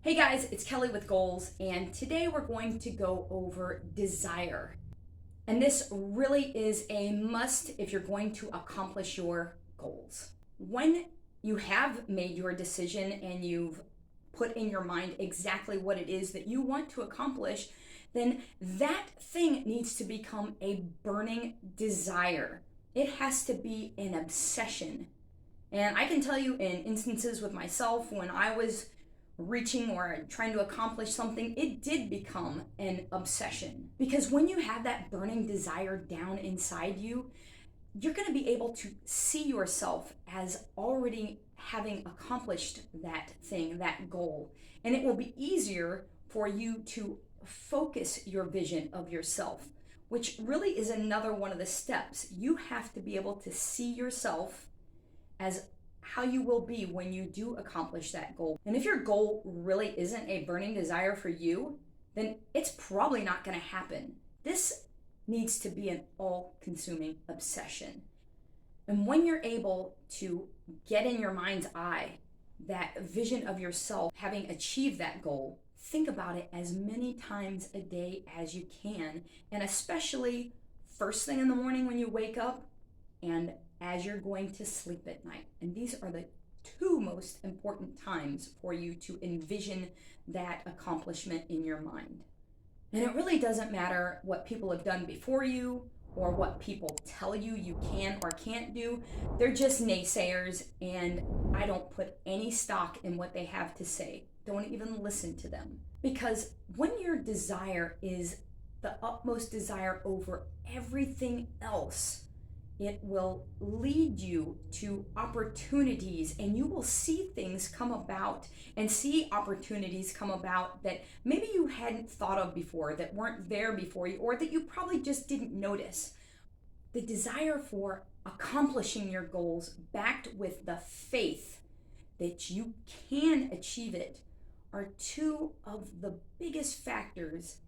Hey guys, it's Kelly with Goals, and today we're going to go over desire. And this really is a must if you're going to accomplish your goals. When you have made your decision and you've put in your mind exactly what it is that you want to accomplish, then that thing needs to become a burning desire. It has to be an obsession. And I can tell you in instances with myself when I was reaching or trying to accomplish something, it did become an obsession. Because when you have that burning desire down inside you, you're going to be able to see yourself as already having accomplished that thing, that goal. And it will be easier for you to focus your vision of yourself, which really is another one of the steps. You have to be able to see yourself as how you will be when you do accomplish that goal. And if your goal really isn't a burning desire for you, then it's probably not going to happen. This needs to be an all-consuming obsession. And when you're able to get in your mind's eye that vision of yourself having achieved that goal, think about it as many times a day as you can, and especially first thing in the morning when you wake up and as you're going to sleep at night. And these are the two most important times for you to envision that accomplishment in your mind. And it really doesn't matter what people have done before you or what people tell you you can or can't do. They're just naysayers, and I don't put any stock in what they have to say. Don't even listen to them. Because when your desire is the utmost desire over everything else, it will lead you to opportunities, and you will see things come about and see opportunities come about that maybe you hadn't thought of before, that weren't there before you, or that you probably just didn't notice. The desire for accomplishing your goals backed with the faith that you can achieve it are two of the biggest factors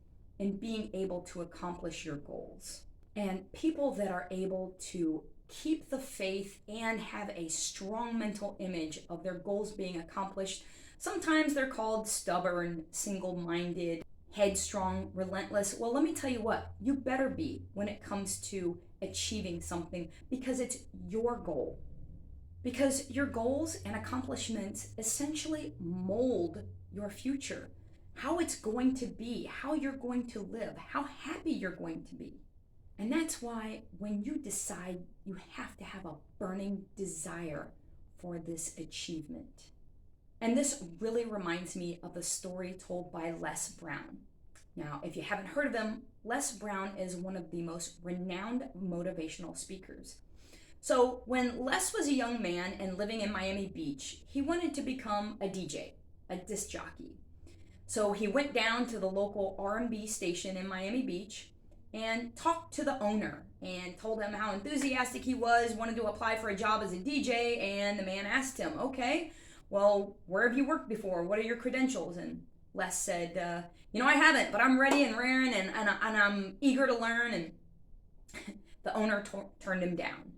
in being able to accomplish your goals. And people that are able to keep the faith and have a strong mental image of their goals being accomplished, sometimes they're called stubborn, single-minded, headstrong, relentless. Well, let me tell you what, you better be when it comes to achieving something, because it's your goal. Because your goals and accomplishments essentially mold your future, how it's going to be, how you're going to live, how happy you're going to be. And that's why when you decide, you have to have a burning desire for this achievement. And this really reminds me of a story told by Les Brown. Now, if you haven't heard of him, Les Brown is one of the most renowned motivational speakers. So when Les was a young man and living in Miami Beach, he wanted to become a DJ, a disc jockey. So he went down to the local R&B station in Miami Beach and talked to the owner and told him how enthusiastic he was, wanted to apply for a job as a DJ, and the man asked him, okay, well, where have you worked before? What are your credentials? And Les said, I haven't, but I'm ready and raring, and I'm eager to learn, and the owner turned him down.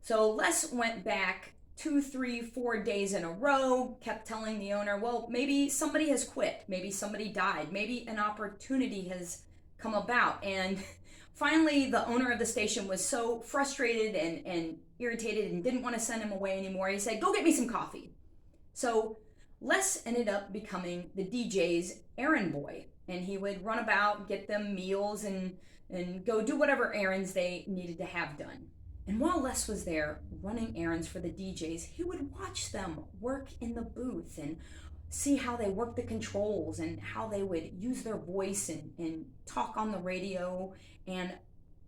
So Les went back 2, 3, 4 days in a row, kept telling the owner, well, maybe somebody has quit, maybe somebody died, maybe an opportunity has come about. And finally, the owner of the station was so frustrated and irritated and didn't want to send him away anymore. He said, go get me some coffee. So Les ended up becoming the DJ's errand boy, and he would run about, get them meals, and go do whatever errands they needed to have done. And while Les was there running errands for the DJs, he would watch them work in the booth and see how they work the controls and how they would use their voice and talk on the radio, and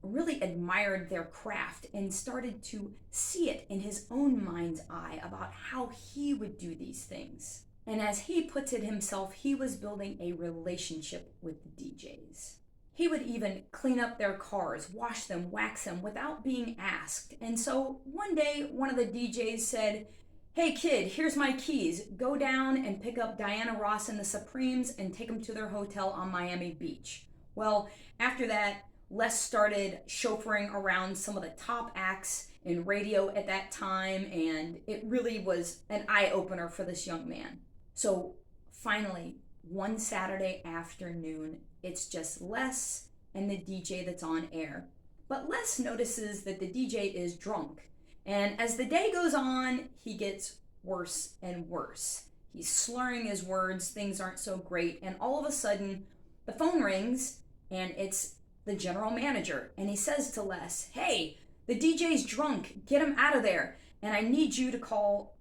really admired their craft and started to see it in his own mind's eye about how he would do these things. And as he puts it himself, he was building a relationship with the DJs. He would even clean up their cars, wash them, wax them without being asked. And so one day, one of the DJs said, hey kid, here's my keys. Go down and pick up Diana Ross and the Supremes and take them to their hotel on Miami Beach. Well, after that, Les started chauffeuring around some of the top acts in radio at that time, and it really was an eye-opener for this young man. So Finally, one Saturday afternoon, it's just Les and the DJ that's on air. But Les notices that the DJ is drunk. And as the day goes on, he gets worse and worse. He's slurring his words, things aren't so great, and all of a sudden, the phone rings, and it's the general manager. And he says to Les, "Hey, the DJ's drunk, get him out of there. And I need you to call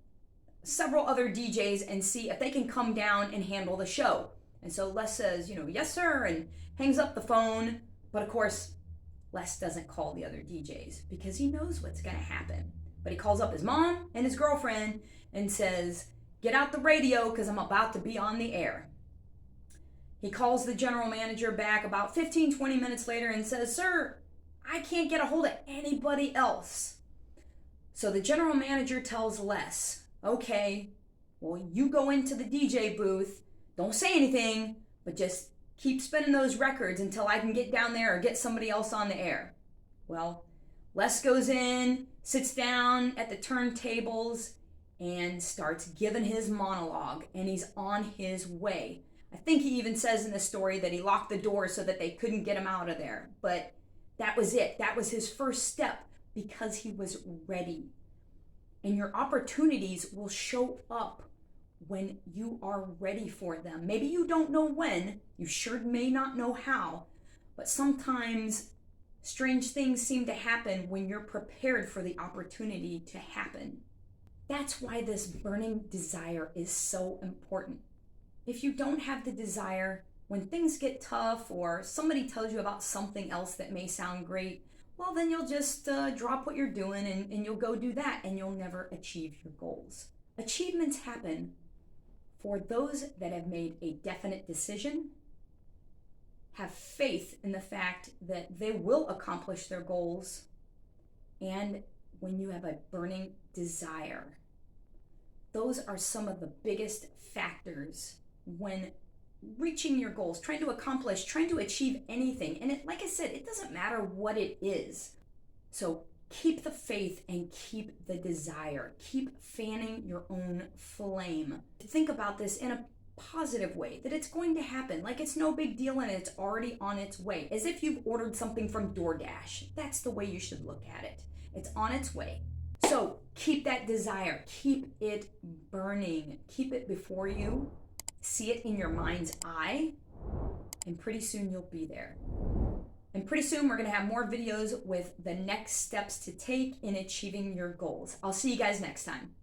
several other DJs and see if they can come down and handle the show." And so Les says, "Yes, sir," and hangs up the phone. But of course, Les doesn't call the other DJs because he knows what's going to happen. But he calls up his mom and his girlfriend and says, "Get out the radio because I'm about to be on the air." He calls the general manager back about 15, 20 minutes later and says, "Sir, I can't get a hold of anybody else." So the general manager tells Les, "Okay, well, you go into the DJ booth, don't say anything, but just keep spinning those records until I can get down there or get somebody else on the air." Well, Les goes in, sits down at the turntables, and starts giving his monologue, and he's on his way. I think he even says in the story that he locked the door so that they couldn't get him out of there. But that was it. That was his first step because he was ready. And your opportunities will show up when you are ready for them. Maybe you don't know when, you sure may not know how, but sometimes strange things seem to happen when you're prepared for the opportunity to happen. That's why this burning desire is so important. If you don't have the desire, when things get tough or somebody tells you about something else that may sound great, well, then you'll just drop what you're doing and you'll go do that and you'll never achieve your goals. Achievements happen for those that have made a definite decision, have faith in the fact that they will accomplish their goals, and when you have a burning desire. Those are some of the biggest factors when reaching your goals, trying to accomplish, trying to achieve anything. And like I said, it doesn't matter what it is. So keep the faith and keep the desire. Keep fanning your own flame. Think about this in a positive way, that it's going to happen, like it's no big deal and it's already on its way, as if you've ordered something from DoorDash. That's the way you should look at it. It's on its way. So keep that desire, keep it burning, keep it before you, see it in your mind's eye, and pretty soon you'll be there. And pretty soon we're going to have more videos with the next steps to take in achieving your goals. I'll see you guys next time.